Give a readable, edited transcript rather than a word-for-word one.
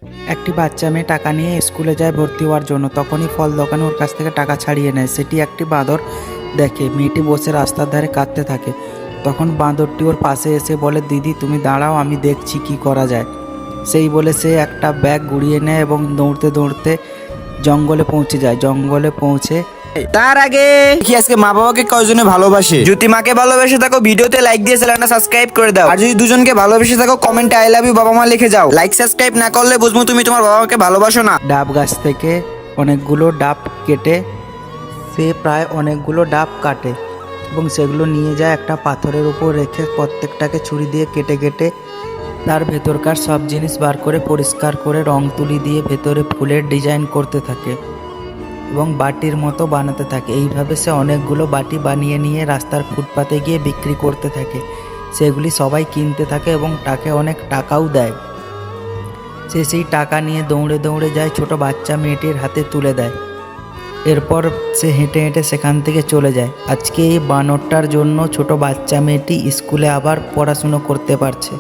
একটি বাচ্চা মেয়ে টাকা নিয়ে স্কুলে যায় ভর্তি হওয়ার জন্য। তখনই ফল দোকানে ওর কাছ থেকে টাকা ছাড়িয়ে নেয়। সেটি একটি বাঁদর দেখে। মেয়েটি বসে রাস্তার ধারে কাঁদতে থাকে। তখন বাঁদরটি ওর পাশে এসে বলে, দিদি তুমি দাঁড়াও, আমি দেখছি কি করা যায়। সেই বলে সে একটা ব্যাগ গুড়িয়ে নেয় এবং দৌড়তে দৌড়তে জঙ্গলে পৌঁছে যায়। জঙ্গলে পৌঁছে তার আগে কি আজকে মা বাবাকে কয়জনে ভালোবাসে? যদি মাকে ভালোবেসে থাকো ভিডিওতে লাইক দিয়ে চ্যানেলটা সাবস্ক্রাইব করে দাও। আর যদি দুজনকে ভালোবেসে থাকো কমেন্টে আই লাভ ইউ বাবা মা লিখে যাও। লাইক সাবস্ক্রাইব না করলে বুঝবো তুমি তোমার বাবা মাকে ভালোবাসো না। ডাব গাছ থেকে অনেকগুলো ডাব কেটে সে প্রায় অনেকগুলো ডাব কাটে এবং সেগুলো নিয়ে যায় একটা পাথরের উপর রেখে প্রত্যেকটাকে ছুরি দিয়ে কেটে কেটে তার ভেতরকার সব জিনিস বার করে পরিষ্কার করে রং তুলি দিয়ে ভেতরে ফুলের ডিজাইন করতে থাকে এবং বাটির মতো বানাতে থাকে। এইভাবে সে অনেকগুলো বাটি বানিয়ে নিয়ে রাস্তার ফুটপাতে গিয়ে বিক্রি করতে থাকে। সেগুলি সবাই কিনতে থাকে এবং তাকে অনেক টাকাও দেয়। সে সেই টাকা নিয়ে দৌড়ে দৌড়ে যায়, ছোট বাচ্চা মেয়েটির হাতে তুলে দেয়। এরপর সে হেঁটে হেঁটে সেখান থেকে চলে যায়। আজকে এই বানরটার জন্য ছোট বাচ্চা মেয়েটি স্কুলে আবার পড়াশুনো করতে পারছে।